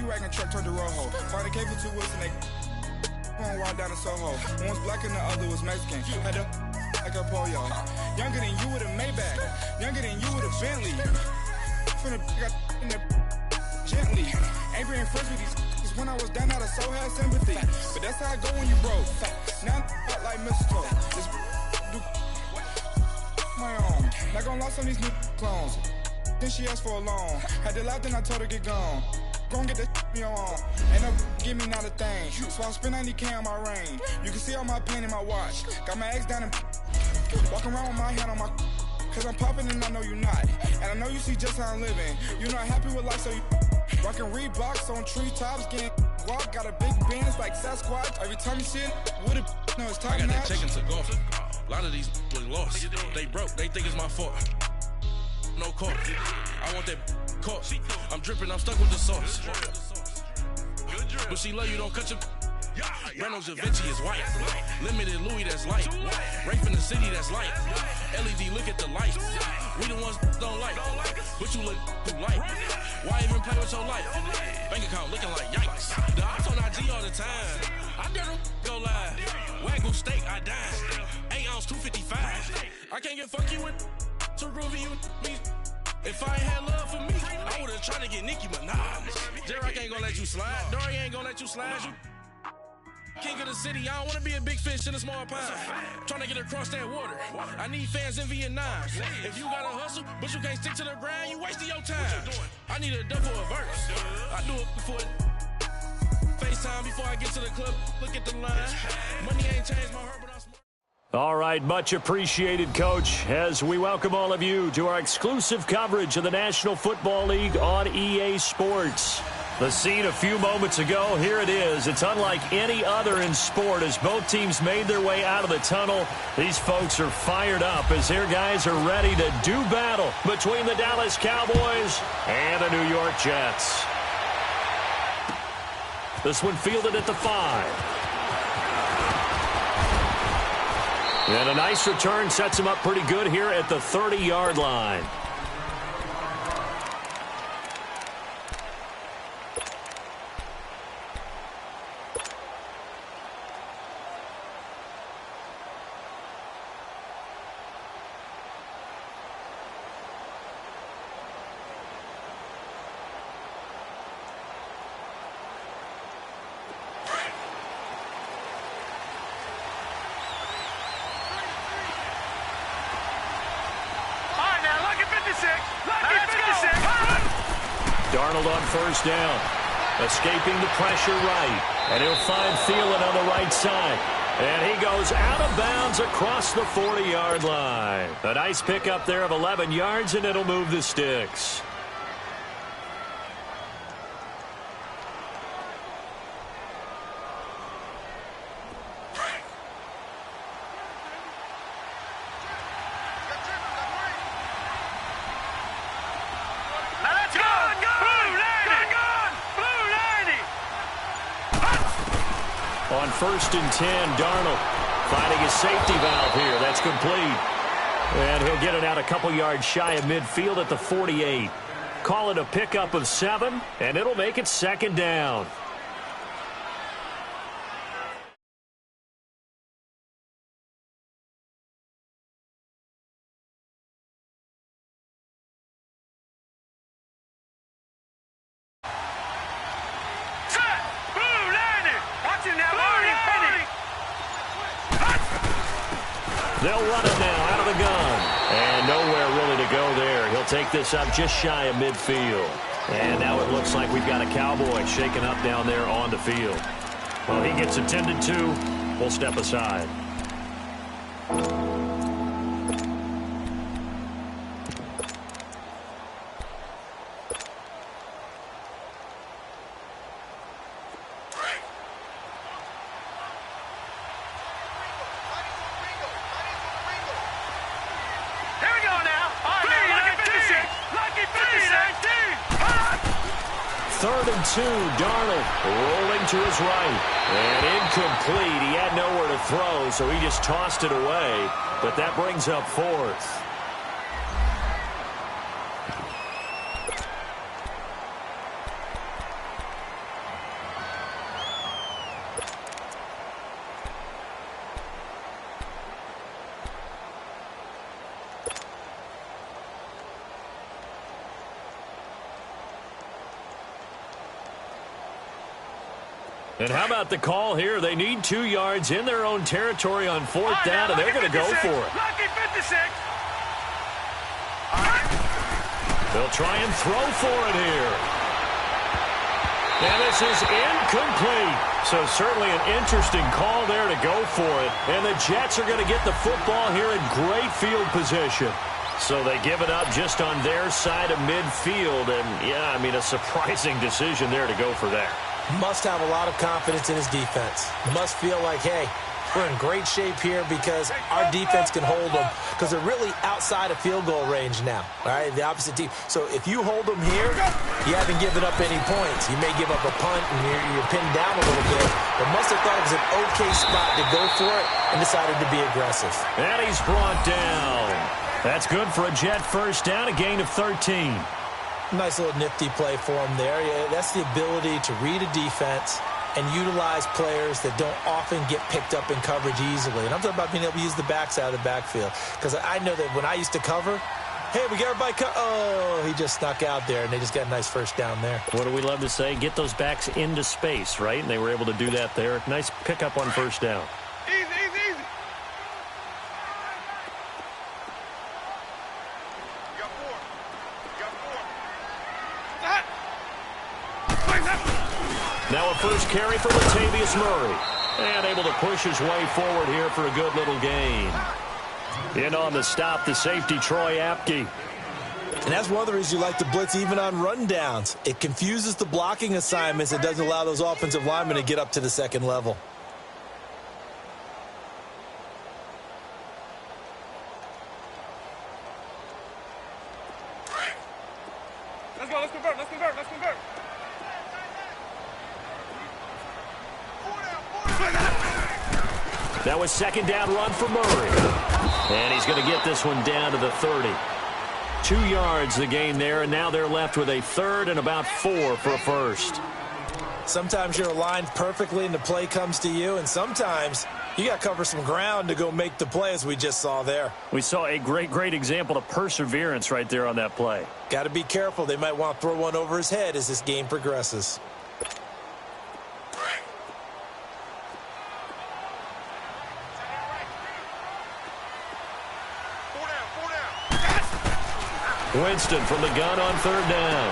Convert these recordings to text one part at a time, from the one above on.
G-Wagon truck turned to Rojo. Find a K for 2 wheels and they going wild down in Soho. One was black and the other was Mexican. Had a like a polio. Younger than you with a Maybach. Younger than you with a Bentley. From the got in the gently. Ain't being friends with these cause when I was down out of so had sympathy. But that's how I go when you broke. Now I'm like mistletoe. Just do my own. Not gonna lost on these new clones. Then she asked for a loan. Had to laugh, then I told her get gone. Gon' get that me on. Ain't no give me not a thing. So I spend 90K on my ring. You can see all my pain in my watch. Got my ex down and walking around with my hand on my cause I'm popping and I know you not. And I know you see just how I'm living. You're not happy with life, so you rockin' Reeboks on treetops, getting guap. Got a big band, it's like Sasquatch. Every time you see it, with it, no, it's top I got notch. that chicken to golf. A lot of these was lost. They broke, they think it's my fault. No court. I want that caught. I'm dripping, I'm stuck with the sauce. But she love you, don't cut your. Reynolds Da Vinci is white. Limited Louis, that's light. Rape in the city, that's light. LED, look at the lights. We the ones don't like. But you look through light. Why even play with your life? Bank account looking like yikes. The ops on IG all the time. I dare them go live. Wagyu steak, I dine. 8 ounce, 255. I can't get fuck you with too groovy you me. If I ain't had love for me, I would've tried to get Nicki Minaj. J-Rock ain't gonna let you slide. Dory ain't gonna let you slide. You king of the city, I don't wanna be a big fish in a small pond. Trying to get across that water. I need fans in Vietnam. If you gotta hustle, but you can't stick to the grind, you wasting your time. I need a double a verse. I do it before FaceTime before I get to the club. Look at the line. Money ain't changed my heart, but I'm smart. All right, much appreciated, Coach, as we welcome all of you to our exclusive coverage of the National Football League on EA Sports. The scene a few moments ago, here it is. It's unlike any other in sport as both teams made their way out of the tunnel. These folks are fired up as their guys are ready to do battle between the Dallas Cowboys and the New York Jets. This one fielded at the 5. And a nice return sets him up pretty good here at the 30-yard line. Darnold on first down. Escaping the pressure right. And he'll find Thielen on the right side. And he goes out of bounds across the 40-yard line. A nice pickup there of 11 yards, and it'll move the sticks. On 1st and 10, Darnold finding his safety valve here. That's complete. And he'll get it out a couple yards shy of midfield at the 48. Call it a pickup of 7, and it'll make it 2nd down. They'll run it now out of the gun. And nowhere really to go there. He'll take this up just shy of midfield. And now it looks like we've got a Cowboy shaking up down there on the field. Well, he gets attended to. We'll step aside. Third and 2, Darnold rolling to his right. And incomplete. He had nowhere to throw, so he just tossed it away. But that brings up 4th. And how about the call here? They need 2 yards in their own territory on 4th down, and they're going to go for it. Lucky 56. They'll try and throw for it here. And this is incomplete. So certainly an interesting call there to go for it. And the Jets are going to get the football here in great field position. So they give it up just on their side of midfield. And, yeah, I mean, a surprising decision there to go for that. Must have a lot of confidence in his defense. Must feel like, hey, we're in great shape here because our defense can hold them because they're really outside of field goal range now, all right, the opposite team. So if you hold them here, you haven't given up any points. You may give up a punt and you're pinned down a little bit, but must have thought it was an okay spot to go for it and decided to be aggressive. And he's brought down. That's good for a Jet first down, a gain of 13. Nice little nifty play for him there. Yeah, that's the ability to read a defense and utilize players that don't often get picked up in coverage easily. And I'm talking about being able to use the backs out of the backfield. Because I know that when I used to cover, hey, we got everybody oh, he just snuck out there, and they just got a nice first down there. What do we love to say? Get those backs into space, right? And they were able to do that there. Nice pickup on first down. Easy, easy, easy. You got 4. You got 4. Now a first carry for Latavius Murray. And able to push his way forward here for a good little gain. In on the stop, the safety, Troy Apke. And that's one of the reasons you like to blitz even on rundowns. It confuses the blocking assignments. It doesn't allow those offensive linemen to get up to the second level. Let's go, let's convert, let's convert, let's convert. That was second down run for Murray. And he's going to get this one down to the 30. 2 yards the gain there, and now they're left with a third and about 4 for a first. Sometimes you're aligned perfectly and the play comes to you, and sometimes you got to cover some ground to go make the play, as we just saw there. We saw a great example of perseverance right there on that play. Got to be careful. They might want to throw one over his head as this game progresses. Winston from the gun on third down.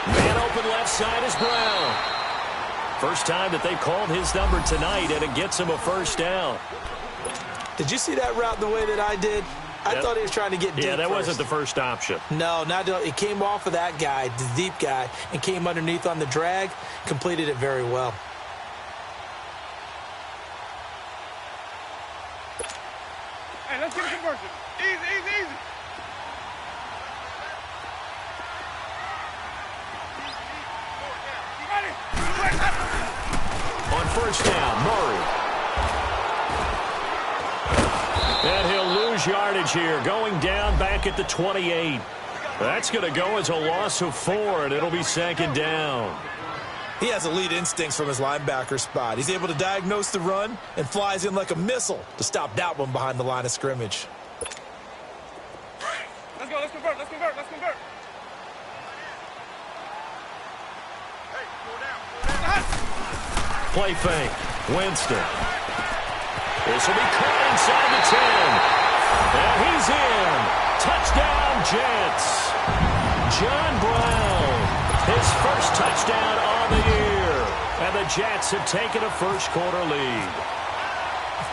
Man open left side is Brown. First time that they called his number tonight, and it gets him a first down. Did you see that route the way that I did? I thought he was trying to get deep. Yeah, that first. wasn't the first option. No, it came off of that guy, the deep guy, and came underneath on the drag, completed it very well. Hey, let's get a conversion. Easy, easy, easy. On first down, Murray. And he'll lose yardage here, going down back at the 28. That's going to go as a loss of 4, and it'll be second down. He has elite instincts from his linebacker spot. He's able to diagnose the run and flies in like a missile to stop that one behind the line of scrimmage. Let's go, let's convert, let's convert, let's convert. Play fake. Winston. This will be caught inside the 10. And he's in. Touchdown, Jets. John Brown. His first touchdown on the year. And the Jets have taken a first-quarter lead.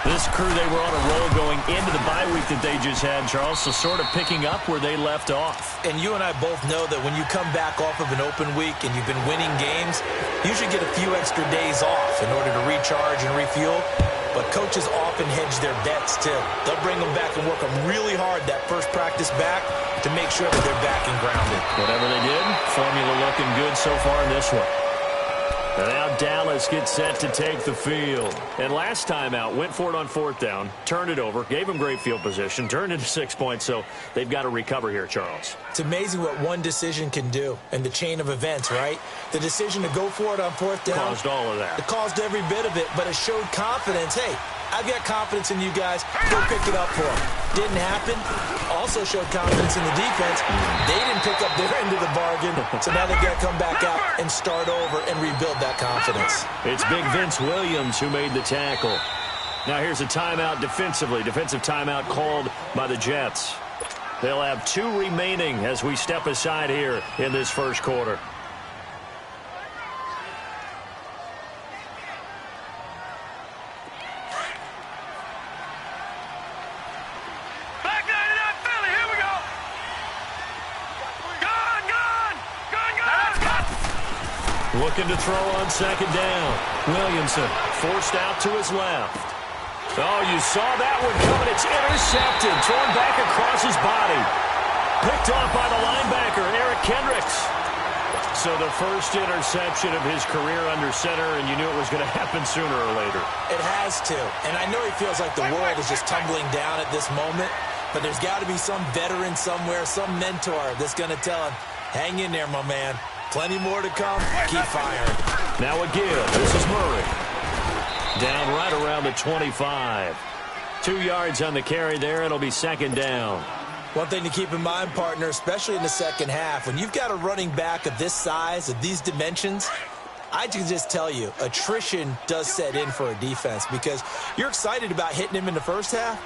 This crew, they were on a roll going into the bye week that they just had, Charles, so sort of picking up where they left off. And you and I both know that when you come back off of an open week and you've been winning games, you should get a few extra days off in order to recharge and refuel. But coaches often hedge their bets, too. They'll bring them back and work them really hard that first practice back to make sure that they're back and grounded. Whatever they did, formula looking good so far in this one. And now Dallas gets set to take the field. And last time out, went for it on fourth down, turned it over, gave them great field position, turned into 6 points, so they've got to recover here, Charles. It's amazing what one decision can do in the chain of events, right? The decision to go for it on fourth down Caused all of that. It caused every bit of it, but it showed confidence. Hey, I've got confidence in you guys. Go pick it up for them. Didn't happen. Also showed confidence in the defense. They didn't pick up their end of the bargain, so now they've got to come back out and start over and rebuild that confidence. It's Big Vince Williams who made the tackle. Now here's a timeout defensively. Defensive timeout called by the Jets. They'll have 2 remaining as we step aside here in this first quarter. Looking to throw on second down. Williamson forced out to his left. Oh, you saw that one coming. It's intercepted. Thrown back across his body. Picked off by the linebacker, Eric Kendricks. So the first interception of his career under center, and you knew it was going to happen sooner or later. It has to. And I know he feels like the world is just tumbling down at this moment, but there's got to be some veteran somewhere, some mentor that's going to tell him, hang in there, my man. Plenty more to come. Keep firing. Now again, this is Murray. Down right around the 25. 2 yards on the carry there. It'll be second down. One thing to keep in mind, partner, especially in the second half, when you've got a running back of this size, of these dimensions, I can just tell you, attrition does set in for a defense because you're excited about hitting him in the first half.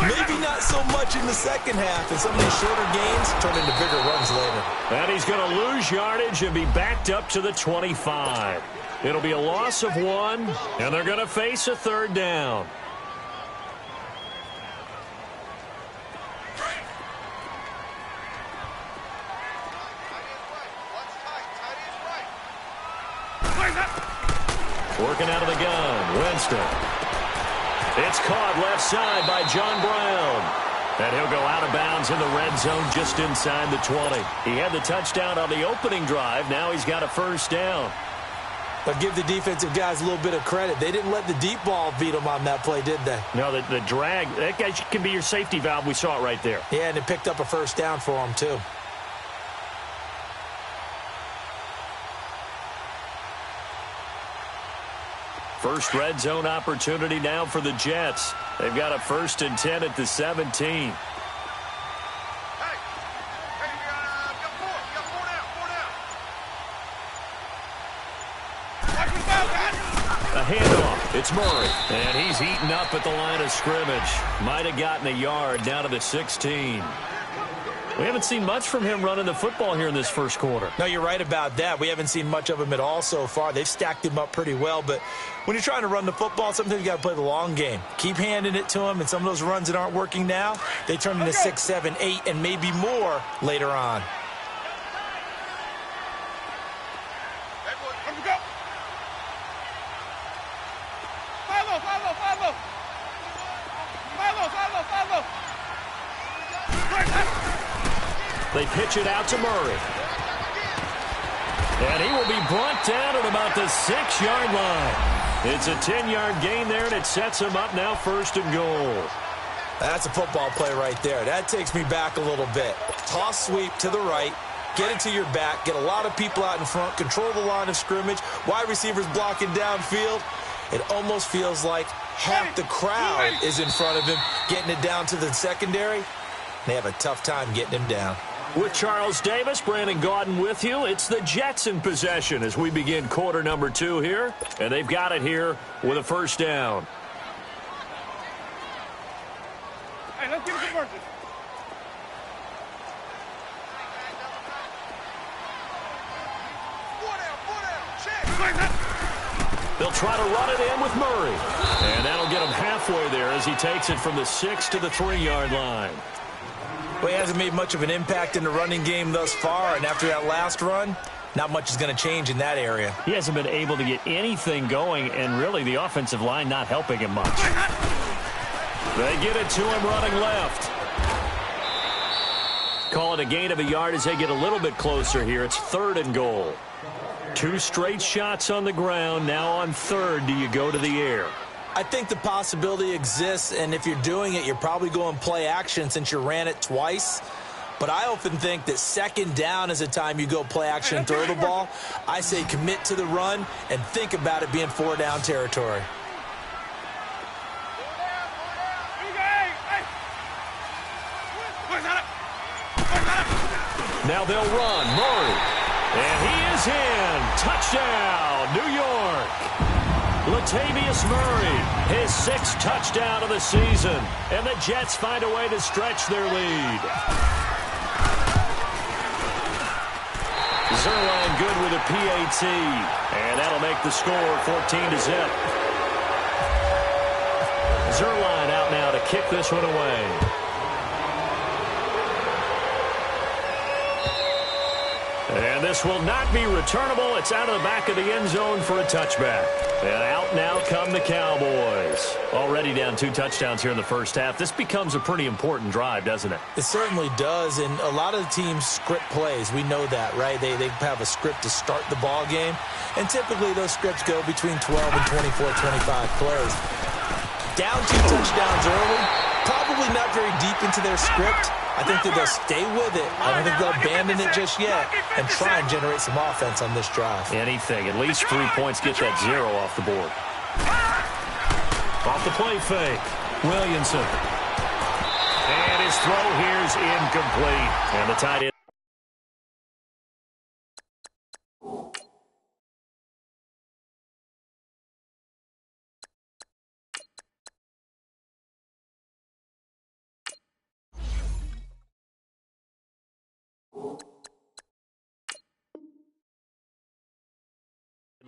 Maybe not so much in the second half, and some of these shorter games turn into bigger runs later. And he's going to lose yardage and be backed up to the 25. It'll be a loss of 1, and they're going to face a third down. Working out of the gun, Winston. It's caught left side by John Brown. And he'll go out of bounds in the red zone just inside the 20. He had the touchdown on the opening drive. Now he's got a first down. But give the defensive guys a little bit of credit. They didn't let the deep ball beat them on that play, did they? No, the drag, that guy can be your safety valve. We saw it right there. Yeah, and it picked up a first down for him, too. First red zone opportunity now for the Jets. They've got a 1st and 10 at the 17. A handoff. It's Murray. And he's eaten up at the line of scrimmage. Might have gotten a yard down to the 16. We haven't seen much from him running the football here in this first quarter. No, you're right about that. We haven't seen much of him at all so far. They've stacked him up pretty well, but when you're trying to run the football, sometimes you got to play the long game. Keep handing it to him, and some of those runs that aren't working now, they turn into 6, 7, 8, and maybe more later on. They pitch it out to Murray. And he will be brought down at about the 6-yard line. It's a 10-yard gain there, and it sets him up now 1st and goal. That's a football play right there. That takes me back a little bit. Toss sweep to the right. Get it to your back. Get a lot of people out in front. Control the line of scrimmage. Wide receivers blocking downfield. It almost feels like half the crowd is in front of him, getting it down to the secondary. They have a tough time getting him down. With Charles Davis, Brandon Gaudin with you. It's the Jets in possession as we begin quarter number 2 here. And they've got it here with a first down. Hey, let's get a conversion. They'll try to run it in with Murray. And that'll get him halfway there as he takes it from the 6 to the 3-yard line. Well, he hasn't made much of an impact in the running game thus far, and after that last run, not much is going to change in that area. He hasn't been able to get anything going, and really the offensive line not helping him much. They get it to him running left. Call it a gain of a yard as they get a little bit closer here. It's 3rd and goal. 2 straight shots on the ground. Now on 3rd, do you go to the air? I think the possibility exists, and if you're doing it, you're probably going play action since you ran it twice. But I often think that 2nd down is the time you go play action and throw the ball. I say commit to the run and think about it being 4-down territory. Now they'll run. Murray. And he is in. Touchdown, New York. Latavius Murray, his 6th touchdown of the season. And the Jets find a way to stretch their lead. Zerline good with a PAT. And that'll make the score 14-0. Zerline out now to kick this one away. And this will not be returnable. It's out of the back of the end zone for a touchback. And out now come the Cowboys. Already down 2 touchdowns here in the first half. This becomes a pretty important drive, doesn't it? It certainly does, and a lot of the teams script plays. We know that, right? They have a script to start the ball game, and typically those scripts go between 12 and 24, 25 plays. Down 2 touchdowns early, probably not very deep into their script. I think that they'll stay with it. I don't think they'll abandon it just yet and try and generate some offense on this drive. Anything. At least 3 points. Get that 0 off the board. Off the play fake. Williamson. And his throw here is incomplete. And the tight end.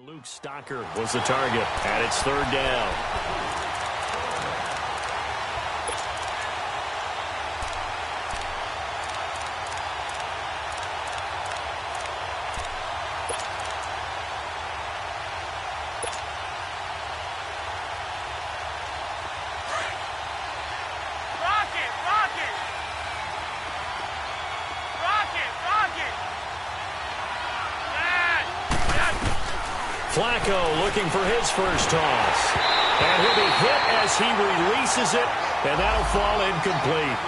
Luke Stocker was the target, and it's 3rd down. Flacco looking for his first toss. And he'll be hit as he releases it, and that'll fall incomplete.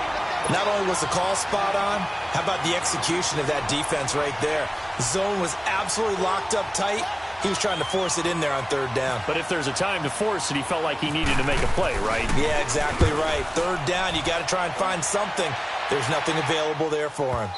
Not only was the call spot on, how about the execution of that defense right there? The zone was absolutely locked up tight. He was trying to force it in there on 3rd down. But if there's a time to force it, he felt like he needed to make a play, right? Yeah, exactly right. 3rd down, you got to try and find something. There's nothing available there for him.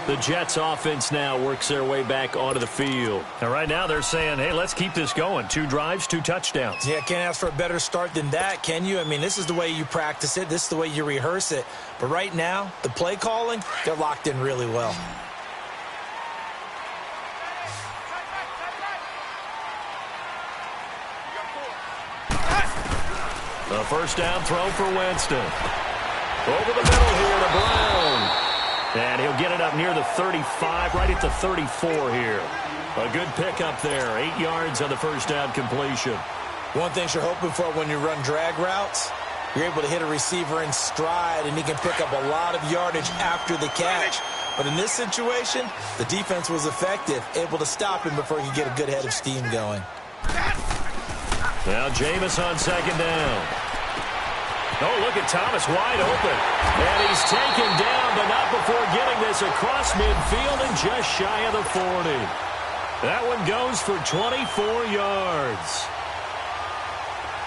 The Jets offense now works their way back onto the field. And right now they're saying, hey, let's keep this going. 2 drives, 2 touchdowns. Yeah, can't ask for a better start than that, can you? I mean, this is the way you practice it. This is the way you rehearse it. But right now, the play calling, they're locked in really well. The first down throw for Winston. Over the middle here to Brown. And he'll get it up near the 35, right at the 34 here. A good pickup there. 8 yards on the first down completion. One thing you're hoping for when you run drag routes, you're able to hit a receiver in stride, and he can pick up a lot of yardage after the catch. But in this situation, the defense was effective, able to stop him before he could get a good head of steam going. Now Jameis on 2nd down. Oh, look at Thomas wide open. And he's taken down, but not before getting this across midfield and just shy of the 40. That one goes for 24 yards.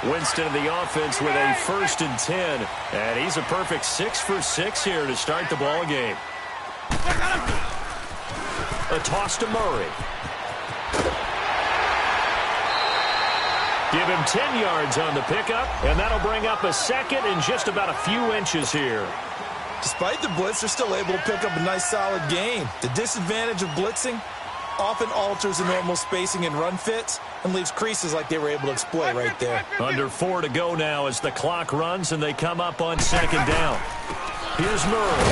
Winston of the offense with a 1st and 10. And he's a perfect 6 for 6 here to start the ball game. A toss to Murray. Give him 10 yards on the pickup, and that'll bring up a 2nd and just about a few inches here. Despite the blitz, they're still able to pick up a nice, solid gain. The disadvantage of blitzing often alters the normal spacing and run fits and leaves creases like they were able to exploit right there. Under 4 to go now as the clock runs, and they come up on 2nd down. Here's Murray,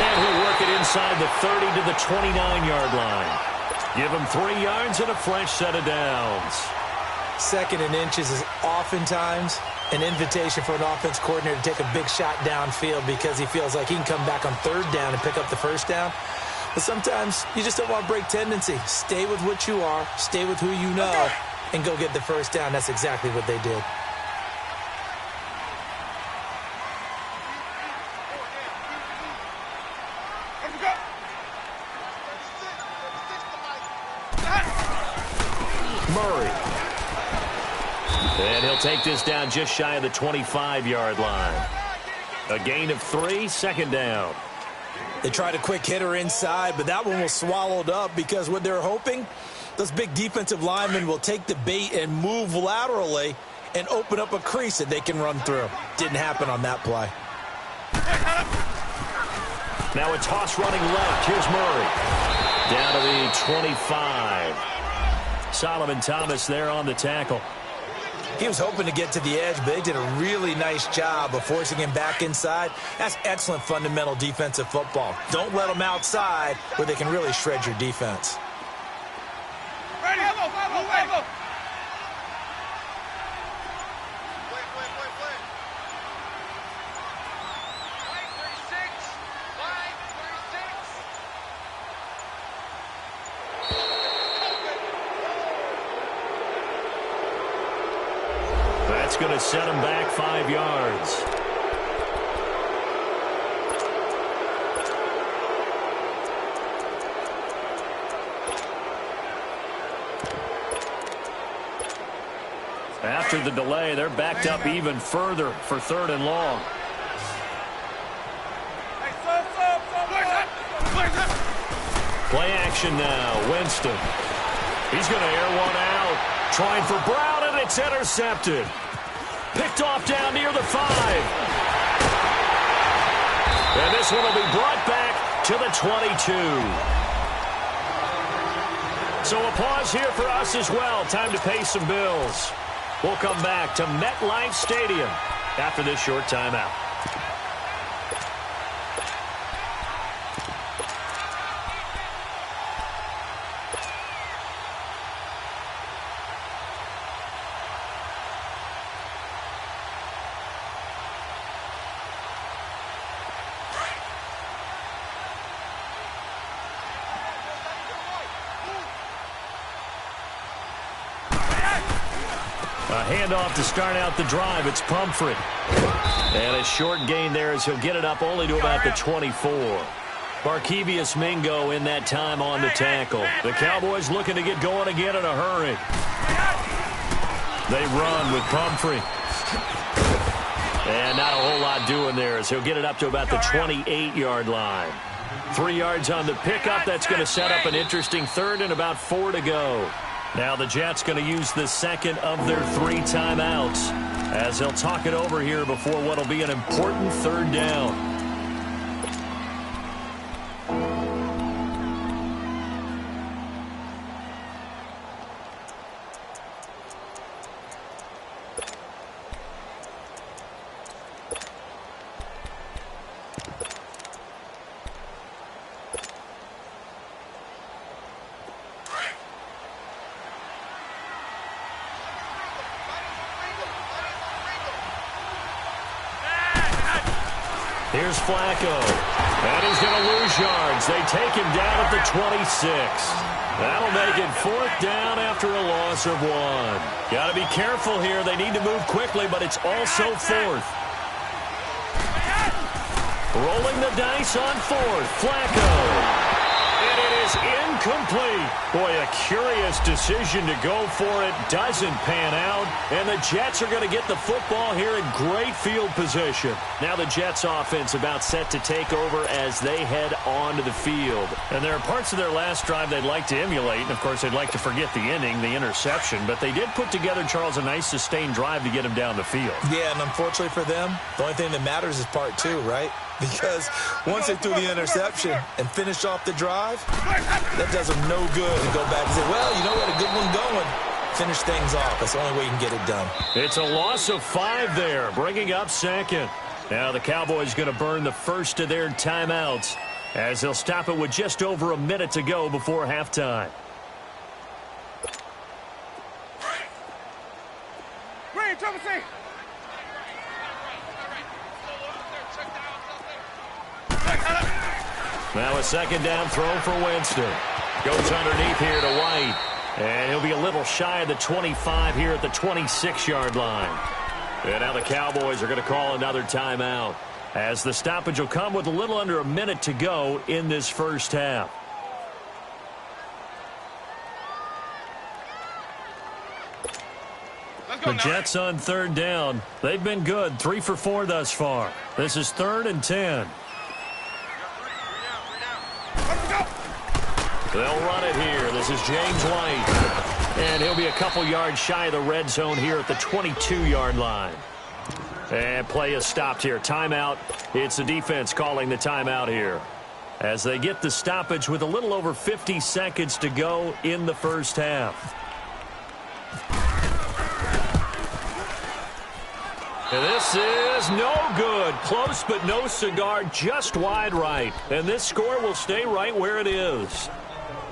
and he'll work it inside the 30 to the 29-yard line. Give him 3 yards and a fresh set of downs. 2nd and inches is oftentimes an invitation for an offense coordinator to take a big shot downfield because he feels like he can come back on 3rd down and pick up the 1st down. But sometimes you just don't want to break tendency. Stay with what you are, stay with who you know, and go get the 1st down. That's exactly what they did. Murray. And he'll take this down just shy of the 25-yard line. A gain of 3, second down. They tried a quick hitter inside, but that one was swallowed up because what they're hoping, those big defensive linemen will take the bait and move laterally and open up a crease that they can run through. Didn't happen on that play. Now a toss running left. Here's Murray. Down to the 25. Solomon Thomas there on the tackle. He was hoping to get to the edge, but they did a really nice job of forcing him back inside. That's excellent fundamental defensive football. Don't let them outside where they can really shred your defense. Ready? Elbow. That's going to set him back 5 yards. After the delay, they're backed up even further for 3rd and long. Play action now. Winston. He's going to air one out. Trying for Brown, and it's intercepted. Picked off down near the 5. And this one will be brought back to the 22. So a pause here for us as well. Time to pay some bills. We'll come back to MetLife Stadium after this short timeout. A handoff to start out the drive. It's Pumphrey. And a short gain there as he'll get it up only to about the 24. Barkevius Mingo in that time on the tackle. The Cowboys looking to get going again in a hurry. They run with Pumphrey. And not a whole lot doing there as he'll get it up to about the 28-yard line. 3 yards on the pickup. That's going to set up an interesting 3rd and about 4 to go. Now the Jets going to use the second of their 3 timeouts as they'll talk it over here before what will be an important 3rd down. Here's Flacco. And he's going to lose yards. They take him down at the 26. That'll make it 4th down after a loss of 1. Got to be careful here. They need to move quickly, but it's also 4th. Rolling the dice on 4th. Flacco. And it is incomplete. Boy, a curious decision to go for it. Doesn't pan out. And the Jets are going to get the football here in great field position. Now the Jets offense about set to take over as they head onto the field. And there are parts of their last drive they'd like to emulate. And, of course, they'd like to forget the ending, the interception. But they did put together, Charles, a nice sustained drive to get him down the field. Yeah, and unfortunately for them, the only thing that matters is part 2, right? Because once they threw the interception and finished off the drive, that does them no good to go back and say, well, you know, we had a good one going. Finish things off. That's the only way you can get it done. It's a loss of 5 there, bringing up 2nd. Now the Cowboys going to burn the first of their timeouts as they'll stop it with just over a minute to go before halftime. Green, trouble C. Now a 2nd down throw for Winston. Goes underneath here to White. And he'll be a little shy of the 25 here at the 26-yard line. And now the Cowboys are going to call another timeout as the stoppage will come with a little under a minute to go in this first half. The Jets on third down. They've been good, 3 for 4 thus far. This is 3rd and 10. They'll run it here. This is James White. And he'll be a couple yards shy of the red zone here at the 22-yard line. And play is stopped here. Timeout. It's the defense calling the timeout here, as they get the stoppage with a little over 50 seconds to go in the first half. And this is no good. Close but no cigar, just wide right. And this score will stay right where it is.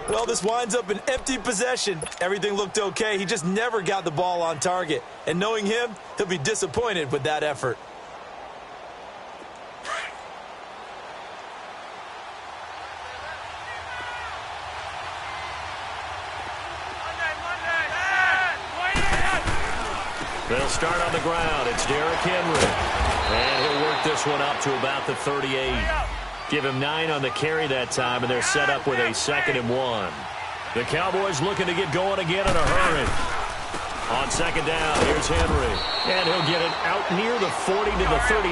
Well, this winds up an empty possession. Everything looked okay. He just never got the ball on target. And knowing him, he'll be disappointed with that effort. They'll start on the ground. It's Derrick Henry. And he'll work this one up to about the 38. Give him 9 on the carry that time, and they're set up with a 2nd and 1. The Cowboys looking to get going again in a hurry. On 2nd down, here's Henry. And he'll get it out near the 40 to the 39.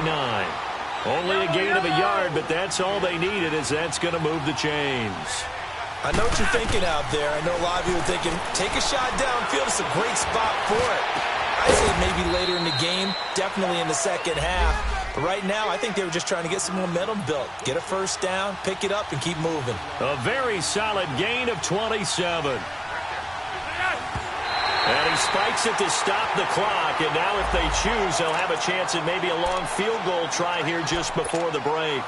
Only a gain of a yard, but that's all they needed, as that's going to move the chains. I know what you're thinking out there. I know a lot of you are thinking, take a shot downfield. It's a great spot for it. I'd say maybe later in the game, definitely in the second half. But right now, I think they were just trying to get some momentum built. Get a first down, pick it up, and keep moving. A very solid gain of 27. And he spikes it to stop the clock. And now if they choose, they'll have a chance at maybe a long field goal try here just before the break.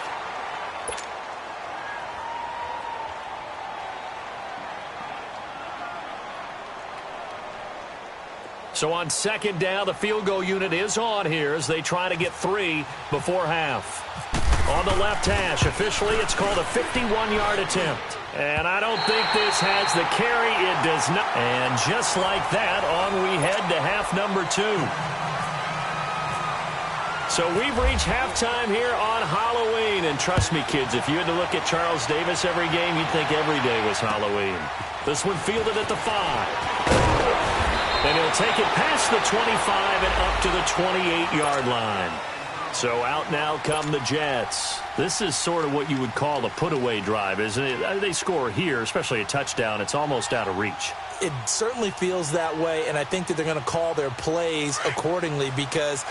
So on 2nd down, the field goal unit is on here as they try to get 3 before half. On the left hash, officially it's called a 51-yard attempt. And I don't think this has the carry. It does not. And just like that, on we head to half number 2. So we've reached halftime here on Halloween. And trust me, kids, if you had to look at Charles Davis every game, you'd think every day was Halloween. This one fielded at the 5. And he'll take it past the 25 and up to the 28-yard line. So out now come the Jets. This is sort of what you would call a put-away drive, isn't it? They score here, especially a touchdown. It's almost out of reach. It certainly feels that way, and I think that they're going to call their plays accordingly, because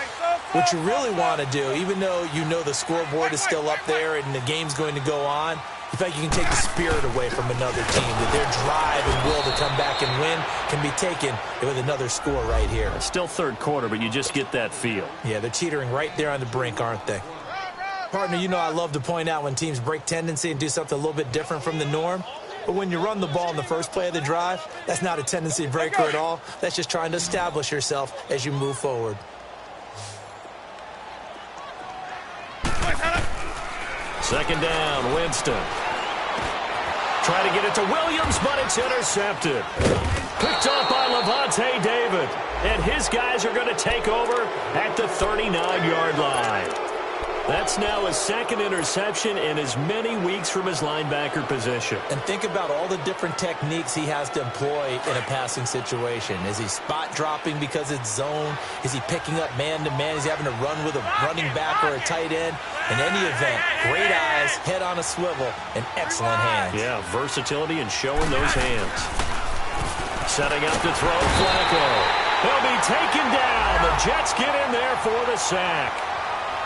what you really want to do, even though you know the scoreboard is still up there and the game's going to go on, you think you can take the spirit away from another team, that their drive and will to come back and win can be taken with another score right here. It's still 3rd quarter, but you just get that feel. Yeah, they're teetering right there on the brink, aren't they? Partner, you know I love to point out when teams break tendency and do something a little bit different from the norm. But when you run the ball in the first play of the drive, that's not a tendency breaker at all. That's just trying to establish yourself as you move forward. Second down, Winston. Try to get it to Williams, but it's intercepted. Picked off by Levante David. And his guys are going to take over at the 39-yard line. That's now his 2nd interception in as many weeks from his linebacker position. And think about all the different techniques he has to employ in a passing situation. Is he spot dropping because it's zone? Is he picking up man-to-man? Is he having to run with a running back or a tight end? In any event, great eyes, head on a swivel, and excellent hands. Yeah, versatility and showing those hands. Setting up to throw, Flacco. He'll be taken down. The Jets get in there for the sack.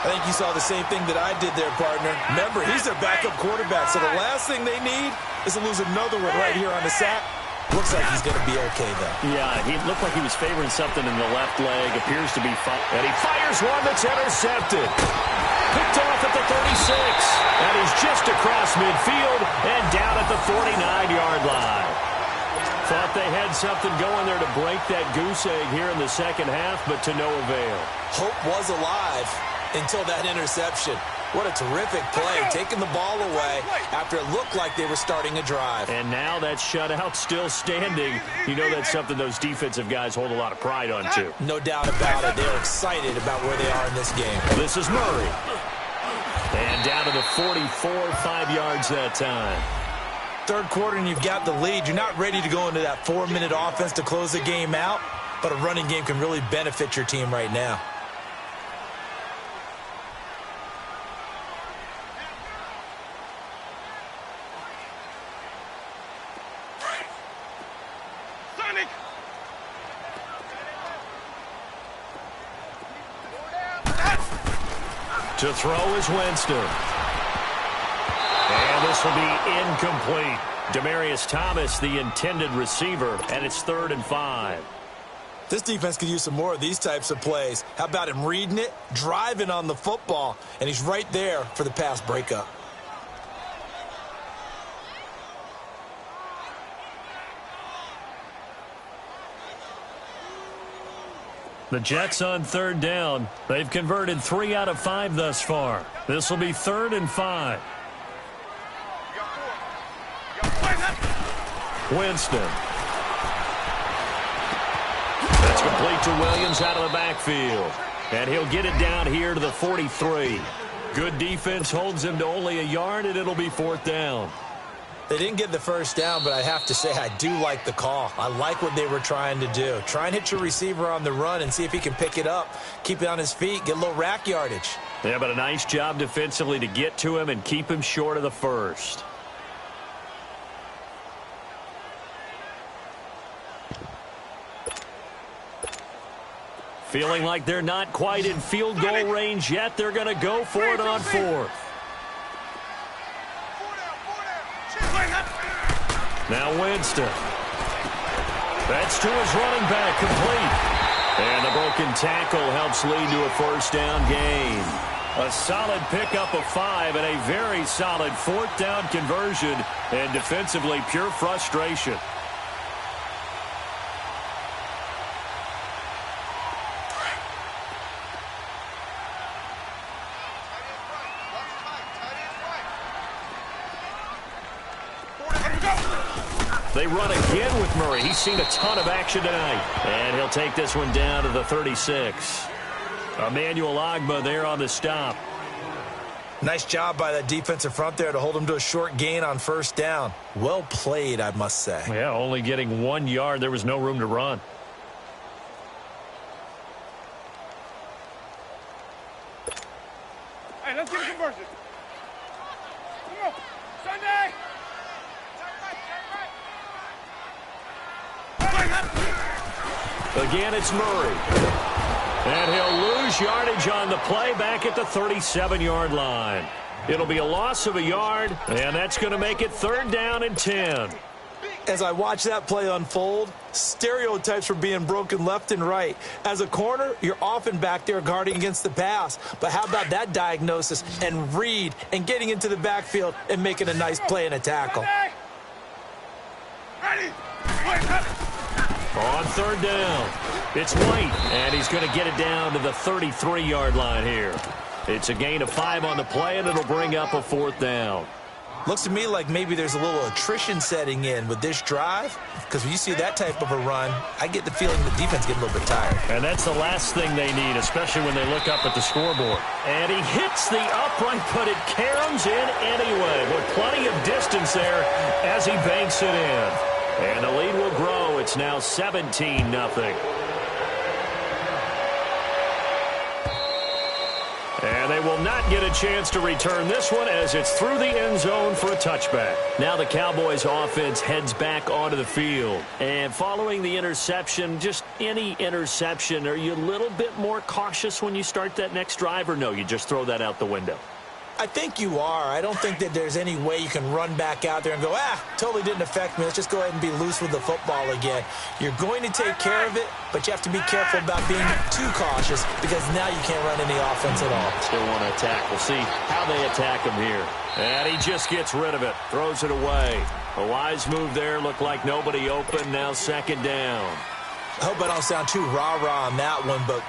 I think you saw the same thing that I did there, partner. Remember, he's their backup quarterback, so the last thing they need is to lose another one right here on the sack. Looks like he's going to be okay, though. Yeah, he looked like he was favoring something in the left leg. Appears to be and he fires one that's intercepted. Picked off at the 36. And he's just across midfield and down at the 49-yard line. Thought they had something going there to break that goose egg here in the second half, but to no avail. Hope was alive until that interception. What a terrific play, taking the ball away after it looked like they were starting a drive. And now that shutout still standing. You know that's something those defensive guys hold a lot of pride on, too. No doubt about it. They're excited about where they are in this game. This is Murray. And down to the 44, 5 yards that time. Third quarter and you've got the lead. You're not ready to go into that 4-minute offense to close the game out. but a running game can really benefit your team right now. To throw is Winston. And this will be incomplete. Demaryius Thomas, the intended receiver, and it's 3rd and 5. This defense could use some more of these types of plays. How about him reading it, driving on the football, and he's right there for the pass breakup. The Jets on 3rd down. They've converted 3 out of 5 thus far. This will be 3rd and 5. Winston. That's complete to Williams out of the backfield. And he'll get it down here to the 43. Good defense holds him to only a yard, and it'll be 4th down. They didn't get the first down, but I have to say I do like the call. I like what they were trying to do. Try and hit your receiver on the run and see if he can pick it up, keep it on his feet, get a little rack yardage. Yeah, but a nice job defensively to get to him and keep him short of the first. Feeling like they're not quite in field goal range yet. They're going to go for it on 4th. Now Winston. That's to his running back, complete. And the broken tackle helps lead to a 1st down gain. A solid pickup of 5 and a very solid 4th down conversion. And defensively, pure frustration. They run again with Murray. He's seen a ton of action tonight. And he'll take this one down to the 36. Emmanuel Ogbah there on the stop. Nice job by that defensive front there to hold him to a short gain on 1st down. Well played, I must say. Yeah, only getting 1 yard. There was no room to run. Hey, let's get a conversion. Come on. Sunday. Again, it's Murray. And he'll lose yardage on the play back at the 37-yard line. It'll be a loss of a yard, and that's going to make it 3rd down and 10. As I watch that play unfold, stereotypes were being broken left and right. As a corner, you're often back there guarding against the pass. But how about that diagnosis and read and getting into the backfield and making a nice play and a tackle? Ready. On 3rd down, it's White, and he's going to get it down to the 33-yard line here. It's a gain of 5 on the play, and it'll bring up a 4th down. Looks to me like maybe there's a little attrition setting in with this drive, because when you see that type of a run, I get the feeling the defense getting a little bit tired. And that's the last thing they need, especially when they look up at the scoreboard. And he hits the upright, but it caroms in anyway, with plenty of distance there as he banks it in. And the lead will grow. It's now 17-0. And they will not get a chance to return this one as it's through the end zone for a touchback. Now the Cowboys offense heads back onto the field. And following the interception, just any interception, are you a little bit more cautious when you start that next drive, or no, you just throw that out the window? I think you are. I don't think that there's any way you can run back out there and go, totally didn't affect me. Let's just go ahead and be loose with the football again. You're going to take care of it, but you have to be careful about being too cautious because now you can't run any offense at all. Still want to attack. We'll see how they attack him here. And he just gets rid of it, throws it away. A wise move there. Looked like nobody open. Now 2nd down. I hope I don't sound too rah-rah on that one, but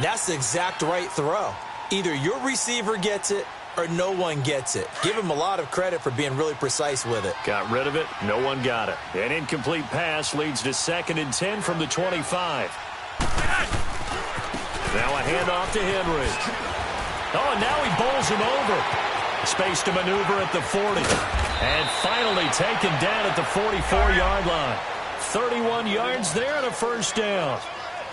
that's the exact right throw. Either your receiver gets it or no one gets it. Give him a lot of credit for being really precise with it. Got rid of it. No one got it. An incomplete pass leads to 2nd and 10 from the 25. Now a handoff to Henry. Oh, and now he bowls him over. Space to maneuver at the 40. And finally taken down at the 44-yard line. 31 yards there and a 1st down.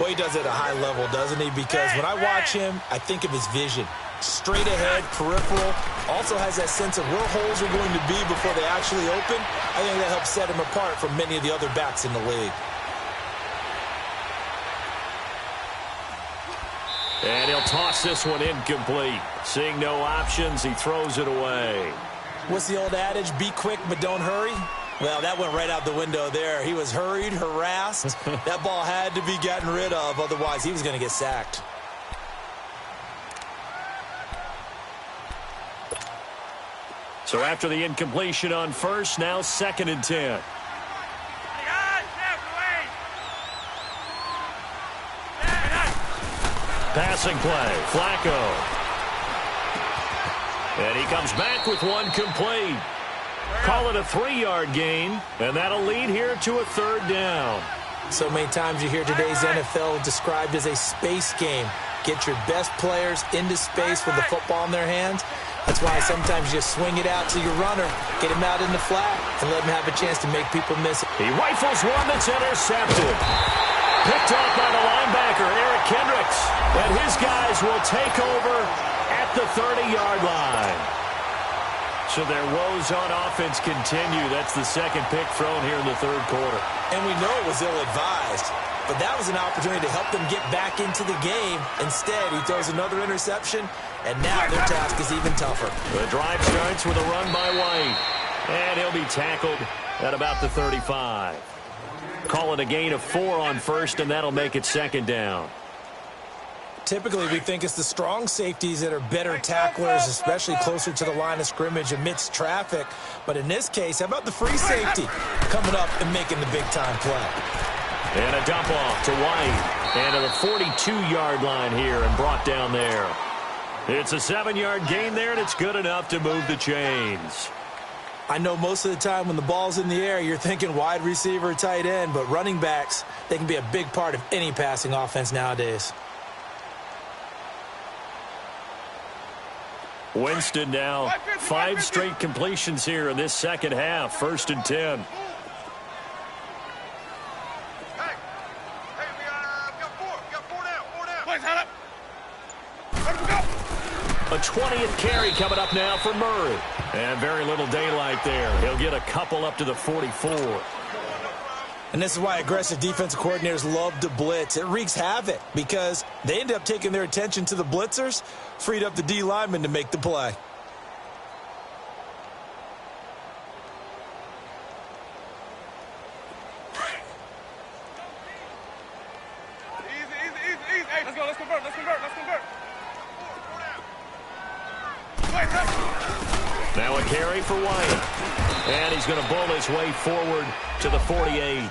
Well, he does it at a high level, doesn't he? Because when I watch him, I think of his vision. Straight ahead, peripheral, also has that sense of where holes are going to be before they actually open. I think that helps set him apart from many of the other backs in the league. And he'll toss this one incomplete. Seeing no options, he throws it away. What's the old adage? Be quick, but don't hurry. Well, that went right out the window there. He was hurried, harassed. That ball had to be gotten rid of, otherwise he was going to get sacked. So after the incompletion on first, now 2nd and 10. Passing play, Flacco. And he comes back with one complete. Call it a 3-yard gain, and that'll lead here to a 3rd down. So many times you hear today's NFL described as a space game. Get your best players into space with the football in their hands. That's why sometimes you just swing it out to your runner, get him out in the flat, and let him have a chance to make people miss it. He rifles one that's intercepted. Picked off by the linebacker, Eric Kendricks. And his guys will take over at the 30-yard line. So their woes on offense continue. That's the 2nd pick thrown here in the 3rd quarter. And we know it was ill-advised, but that was an opportunity to help them get back into the game. Instead, he throws another interception, and now their task is even tougher. The drive starts with a run by White, and he'll be tackled at about the 35. Call it a gain of 4 on first, and that'll make it 2nd down. Typically, we think it's the strong safeties that are better tacklers, especially closer to the line of scrimmage amidst traffic. But in this case, how about the free safety coming up and making the big-time play? And a dump off to White. And to the 42-yard line here and brought down there. It's a 7-yard gain there, and it's good enough to move the chains. I know most of the time when the ball's in the air, you're thinking wide receiver, tight end, but running backs, they can be a big part of any passing offense nowadays. Winston now 5 straight completions here in this 2nd half. 1st and 10. Hey, we got 4 down. Please, head up. Let go. A 20th carry coming up now for Murray. And very little daylight there. He'll get a couple up to the 44. And this is why aggressive defensive coordinators love to blitz. It wreaks havoc because they end up taking their attention to the blitzers, freed up the D lineman to make the play. Easy. Hey, let's go. Let's convert. Now a carry for White. And he's going to bowl his way forward to the 48.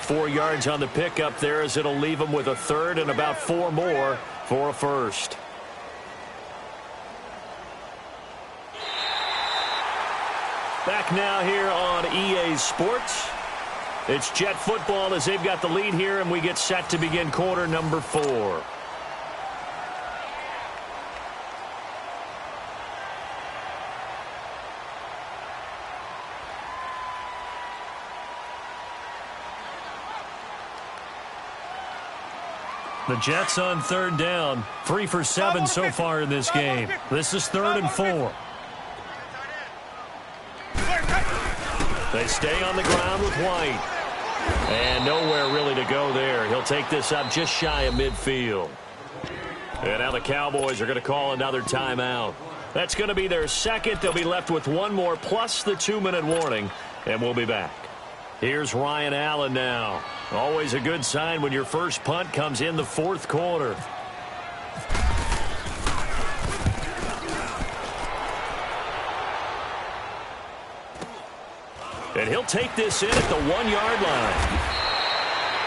4 yards on the pickup there as it'll leave him with a 3rd and about 4 more for a 1st. Back now here on EA Sports. It's Jet football as they've got the lead here, and we get set to begin quarter number 4. The Jets on 3rd down. 3 for 7 so far in this game. This is 3rd and 4. They stay on the ground with White. And nowhere really to go there. He'll take this up just shy of midfield. And now the Cowboys are going to call another timeout. That's going to be their 2nd. They'll be left with 1 more plus the 2-minute warning. And we'll be back. Here's Ryan Allen now. Always a good sign when your first punt comes in the 4th quarter. And he'll take this in at the 1-yard line.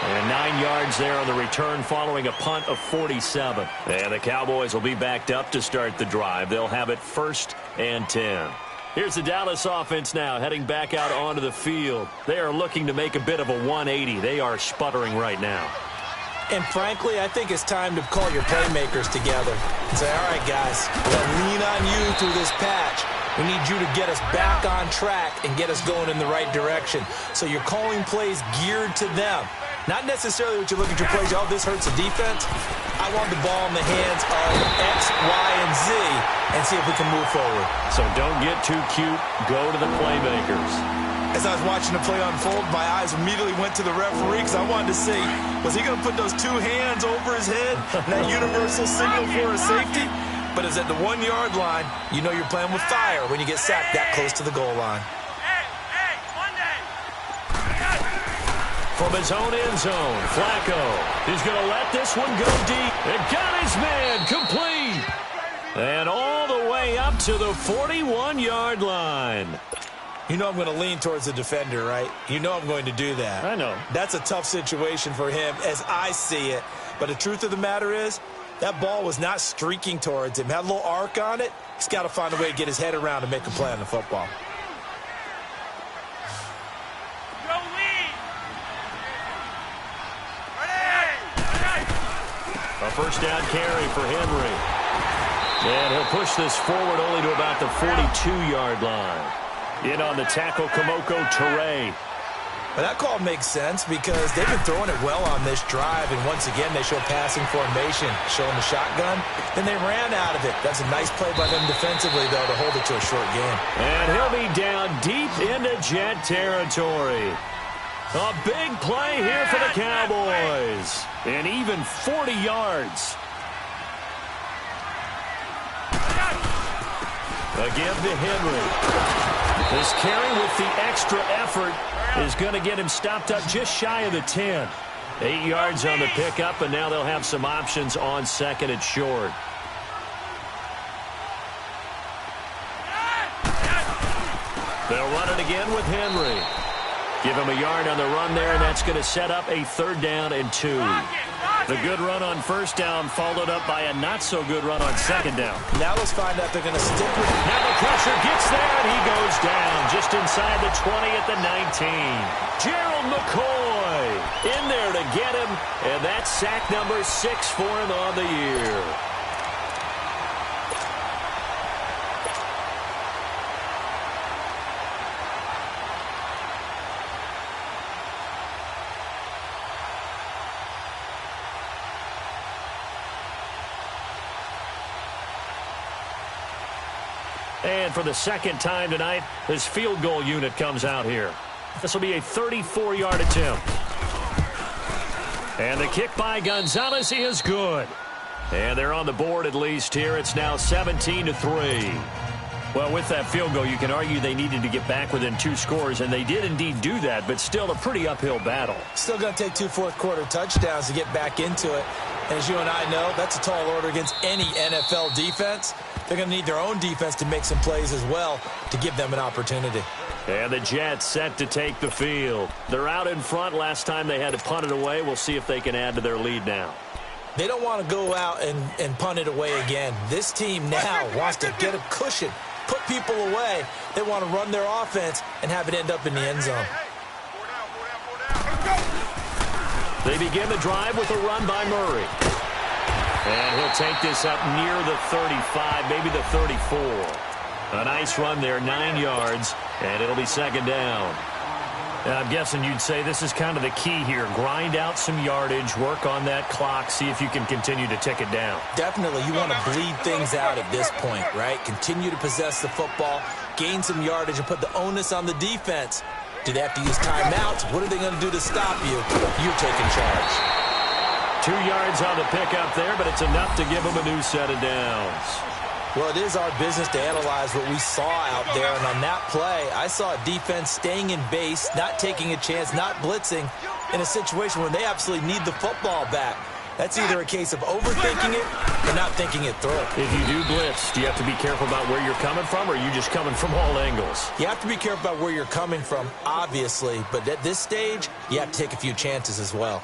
And 9 yards there on the return following a punt of 47. And the Cowboys will be backed up to start the drive. They'll have it 1st and 10. Here's the Dallas offense now heading back out onto the field. They are looking to make a bit of a 180. They are sputtering right now. And frankly, I think it's time to call your playmakers together and say, all right, guys, we're going to lean on you through this patch. We need you to get us back on track and get us going in the right direction. So you're calling plays geared to them. Not necessarily what you look at your plays, oh, this hurts the defense. I want the ball in the hands of X, Y, and Z and see if we can move forward. So don't get too cute. Go to the playmakers. As I was watching the play unfold, my eyes immediately went to the referee because I wanted to see, was he going to put those two hands over his head, that universal signal for a safety? But it's at the 1 yard line. You know you're playing with fire when you get sacked that close to the goal line. From his own end zone, Flacco is going to let this one go deep. And got his man complete. And all the way up to the 41-yard line. You know I'm going to lean towards the defender, right? You know I'm going to do that. I know. That's a tough situation for him as I see it. But the truth of the matter is, that ball was not streaking towards him. Had a little arc on it. He's got to find a way to get his head around and make a play on the football. A first down carry for Henry. And he'll push this forward only to about the 42-yard line. In on the tackle, Kamoko Toure. Well, that call makes sense because they've been throwing it well on this drive, and once again they show passing formation, showing the shotgun. Then they ran out of it. That's a nice play by them defensively, though, to hold it to a short game. And he'll be down deep into Jet territory. A big play here for the Cowboys. And even 40 yards. Again to Henry. This carry with the extra effort is going to get him stopped up just shy of the 10. 8 yards on the pickup, and now they'll have some options on second and short. They'll run it again with Henry. Give him a yard on the run there, and that's going to set up a 3rd down and 2. The good run on first down followed up by a not-so-good run on 2nd down. Now let's find out they're going to stick with it. Now the pressure gets there, and he goes down just inside the 20 at the 19. Gerald McCoy in there to get him, and that's sack number 6 for him on the year. And for the second time tonight, his field goal unit comes out here. This will be a 34-yard attempt. And the kick by Gonzalez is good. And they're on the board at least here. It's now 17-3. Well, with that field goal, you can argue they needed to get back within 2 scores, and they did indeed do that, but still a pretty uphill battle. Still going to take 2 fourth-quarter touchdowns to get back into it. And as you and I know, that's a tall order against any NFL defense. They're going to need their own defense to make some plays as well to give them an opportunity. And the Jets set to take the field. They're out in front. Last time they had to punt it away. We'll see if they can add to their lead now. They don't want to go out and punt it away again. This team now wants to get a cushion, put people away. They want to run their offense and have it end up in the end zone. They begin the drive with a run by Murray. And he'll take this up near the 35, maybe the 34. A nice run there, 9 yards, and it'll be 2nd down. And I'm guessing you'd say this is kind of the key here. Grind out some yardage, work on that clock, see if you can continue to tick it down. Definitely. You want to bleed things out at this point, right? Continue to possess the football, gain some yardage, and put the onus on the defense. Do they have to use timeouts? What are they going to do to stop you? You're taking charge. 2 yards on the pickup there, but it's enough to give them a new set of downs. Well, it is our business to analyze what we saw out there, and on that play, I saw a defense staying in base, not taking a chance, not blitzing, in a situation where they absolutely need the football back. That's either a case of overthinking it or not thinking it through. If you do blitz, do you have to be careful about where you're coming from, or are you just coming from all angles? You have to be careful about where you're coming from, obviously, but at this stage, you have to take a few chances as well.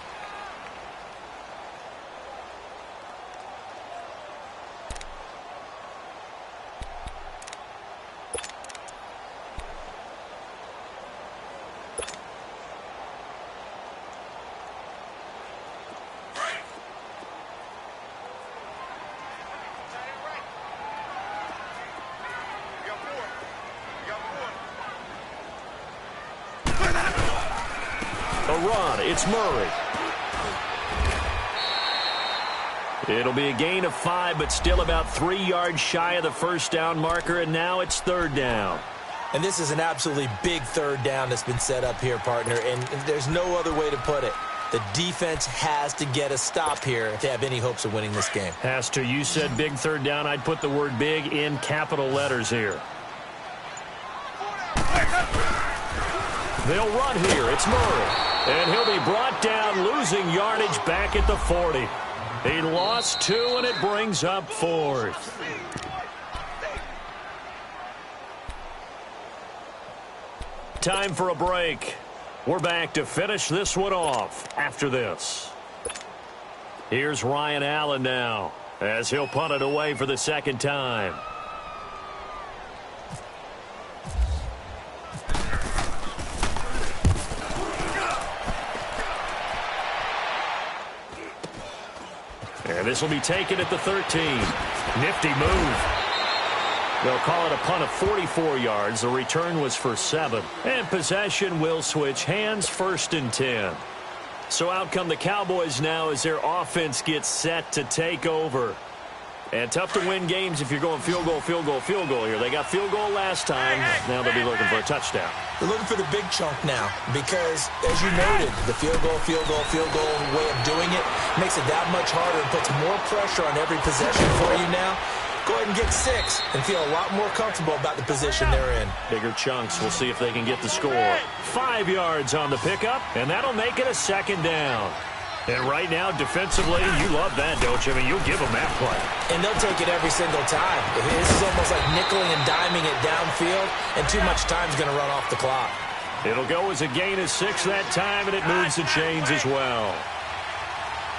run. It's Murray. It'll be a gain of 5, but still about 3 yards shy of the first down marker, and now it's third down. And this is an absolutely big third down that's been set up here, partner, and there's no other way to put it. The defense has to get a stop here if they have any hopes of winning this game. Has to. You said big third down. I'd put the word big in capital letters here. They'll run here. It's Murray. And he'll be brought down, losing yardage back at the 40. He lost 2, and it brings up 4th. Time for a break. We're back to finish this one off after this. Here's Ryan Allen now, as he'll punt it away for the second time. And this will be taken at the 13. Nifty move. They'll call it a punt of 44 yards. The return was for 7. And possession will switch hands, 1st and 10. So out come the Cowboys now as their offense gets set to take over. And tough to win games if you're going field goal, field goal, field goal here. They got field goal last time. Now they'll be looking for a touchdown. They're looking for the big chunk now because, as you noted, the field goal way of doing it makes it that much harder and puts more pressure on every possession for you now. Go ahead and get 6 and feel a lot more comfortable about the position they're in. Bigger chunks. We'll see if they can get the score. 5 yards on the pickup, and that'll make it a second down. And right now, defensively, you love that, don't you? I mean, you'll give them that play. And they'll take it every single time. This is almost like nickeling and diming it downfield, and too much time's going to run off the clock. It'll go as a gain of 6 that time, and it moves the chains as well.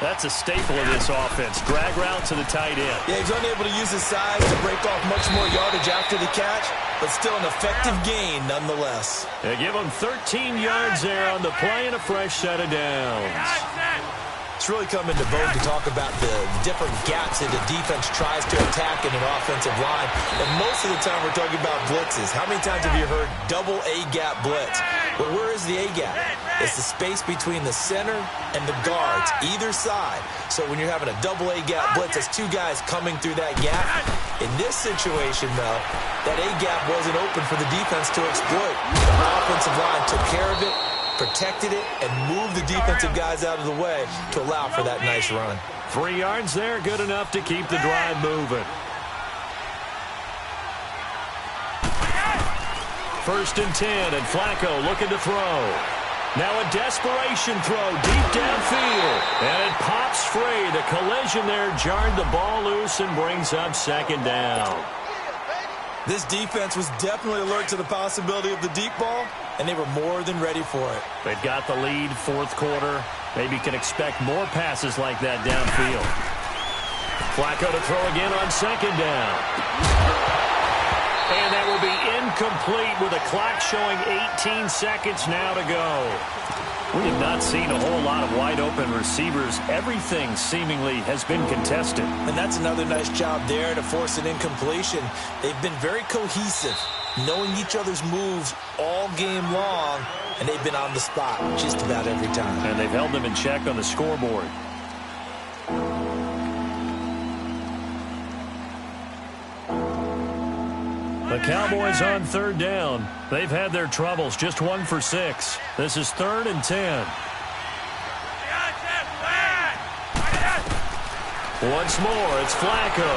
That's a staple of this offense. Drag route to the tight end. Yeah, he's unable to use his size to break off much more yardage after the catch, but still an effective gain nonetheless. They give him 13 yards there on the play and a fresh set of downs. It's really come into vogue to talk about the different gaps that the defense tries to attack in an offensive line. And most of the time we're talking about blitzes. How many times have you heard double A-gap blitz? Well, where is the A-gap? It's the space between the center and the guards, either side. So when you're having a double A-gap blitz, that's 2 guys coming through that gap. In this situation, though, that A-gap wasn't open for the defense to exploit. The offensive line took care of it, protected it, and moved the defensive guys out of the way to allow for that nice run. 3 yards there, good enough to keep the drive moving. 1st and 10, and Flacco looking to throw. Now a desperation throw deep downfield, and it pops free. The collision there jarred the ball loose and brings up second down. This defense was definitely alert to the possibility of the deep ball, and they were more than ready for it. They've got the lead, 4th quarter. Maybe can expect more passes like that downfield. Flacco to throw again on second down. And that will be incomplete with the clock showing 18 seconds now to go. We have not seen a whole lot of wide-open receivers. Everything seemingly has been contested. And that's another nice job there to force an incompletion. They've been very cohesive, knowing each other's moves all game long, and they've been on the spot just about every time. And they've held them in check on the scoreboard. The Cowboys on 3rd down. They've had their troubles, just 1 for 6. This is 3rd and 10. Once more, it's Flacco.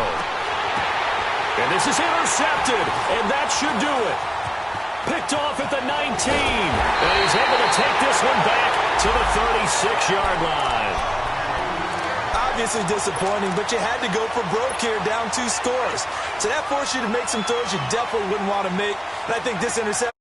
And this is intercepted, and that should do it. Picked off at the 19. And he's able to take this one back to the 36-yard line. Obviously disappointing, but you had to go for broke here, down 2 scores. So that forced you to make some throws you definitely wouldn't want to make. And I think this interception